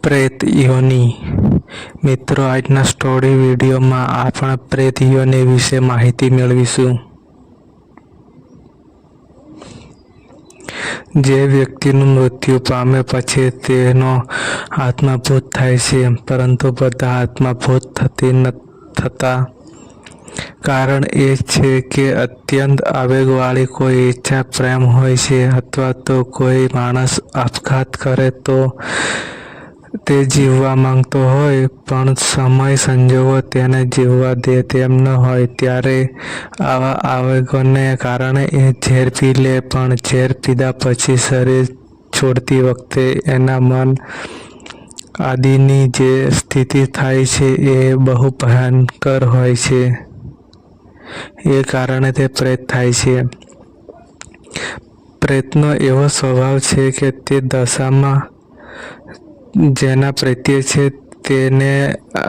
પ્રેત યોનિ. મિત્રો, આજના સ્ટોરી વિડીયોમાં આપણે પ્રેત યોનિ વિશે માહિતી મેળવીશું. જે વ્યક્તિનું મૃત્યુ પામે પછી તેનો આત્મા ભૂત થાય છે, પરંતુ બધા આત્મા ભૂત થતા કારણ એ છે કે અત્યંત આવેગવાળી કોઈ ઈચ્છા પ્રેમ હોય છે, અથવા તો કોઈ માણસ આપઘાત કરે તો તે જીવવા માંગતો હોય પણ સમય સંજોગો તેને જીવવા દે તેમ ન હોય, ત્યારે આવા આવેગોને કારણે એ ઝેર પી લે. પણ ઝેર પીધા પછી શરીર છોડતી વખતે એના મન આદિની જે સ્થિતિ થાય છે એ બહુ ભયંકર હોય છે. એ કારણે તે પ્રેત થાય છે. પ્રેતનો એવો સ્વભાવ છે કે તે દશામાં જેના પ્રત્યે છે તેને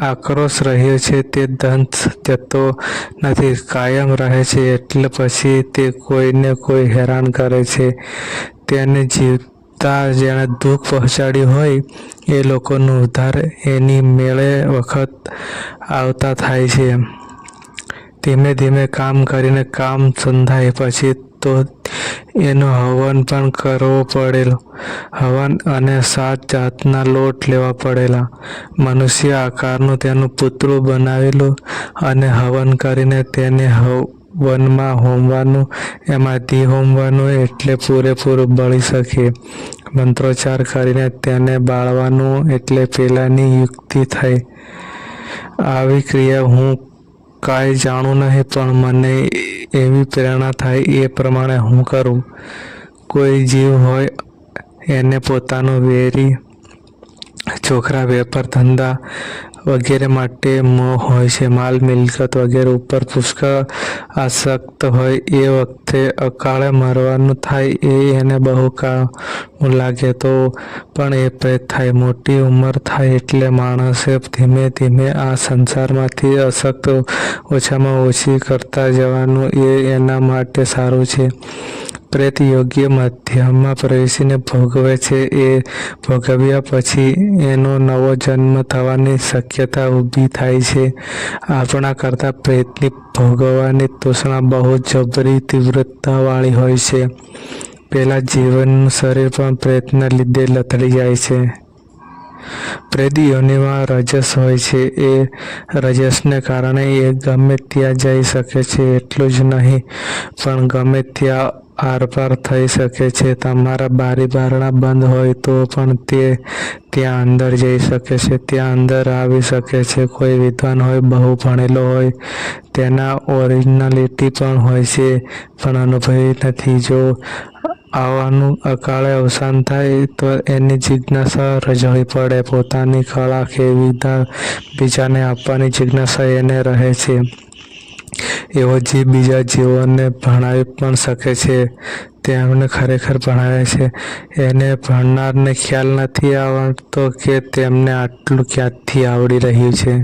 આક્રોશ રહ્યો છે તે દંત જતો નથી, કાયમ રહે છે. એટલે પછી તે કોઈને કોઈ હેરાન કરે છે. તેને જીવતા જેણે દુઃખ પહોંચાડ્યું હોય એ લોકોનો ઉદ્ધાર એની મેળે વખત આવતા થાય છે. ધીમે ધીમે કામ કરીને કામ સંધાય પછી તો એનો હવન પણ કરવો પડેલો. હવન અને 7 જાતના લોટ લેવા પડેલા. મનુષ્ય આકારનું તેનું પૂતળું બનાવેલું અને હવન કરીને તેને હવનમાં હોમવાનું, એમાં ઘી હોમવાનું એટલે પૂરેપૂરું બળી શકે. મંત્રોચ્ચાર કરીને તેને બાળવાનું એટલે પેલાની યુક્તિ થાય. આવી ક્રિયા હું કાંઈ જાણું નહીં, પણ મને એવી પ્રેરણા થાય એ પ્રમાણે હું કરું. કોઈ જીવ હોય એને પોતાનો વેરી, છોકરા, વેપાર ધંધા વગેરે માટે મોહ હોય છે. માલ મિલકત વગેરે ઉપર પુષ્કળ આસક્ત હોય. એ વખતે અકાળે મરવાનું થાય એ એને બહુ કામું લાગે તો પણ એ પ્રેત થાય. મોટી ઉંમર થાય એટલે માણસે ધીમે ધીમે આ સંસારમાંથી આસક્ત ઓછામાં ઓછી કરતા જવાનું એ એના માટે સારું છે. પ્રેત યોગ્ય મધ્યમાં પ્રવેશીને ભોગવે છે. એ ભોગવ્યા પછી એનો નવો જન્મ થવાની શક્યતા ઊભી થાય છે. આપણા કરતાં પ્રેતની ભોગવવાની તૃષ્ણા બહુ જબરી તીવ્રતાવાળી હોય છે. પેલા જીવનું શરીર પણ પ્રેતના લીધે લથડી જાય છે. પ્રેત યોનિમાં રજસ હોય છે. એ રજસને કારણે એ ગમે ત્યાં જઈ શકે છે. એટલું જ નહીં પણ ગમે ત્યાં આરપાર થઈ શકે છે. તમારા બારી બારણાં બંધ હોય તો પણ તે ત્યાં અંદર જઈ શકે છે, ત્યાં અંદર આવી શકે છે. કોઈ વિદ્વાન હોય, બહુ ભણેલો હોય, તેના ઓરિજિનાલિટી પણ હોય છે, પણ અનુભવી નથી. જો આવાનું અકાળે અવસાન થાય તો એની જિજ્ઞાસા રજળી પડે. પોતાની કળા કેવી બીજાને આપવાની જિજ્ઞાસા એને રહે છે. એવો જીવ બીજા જીવોને ભણાવી પણ શકે છે. તેમને ખરેખર ભણાવે છે. એને ભણનારને ખ્યાલ નથી આવતો કે તેમને આટલું ક્યાંથી આવડી રહ્યું છે.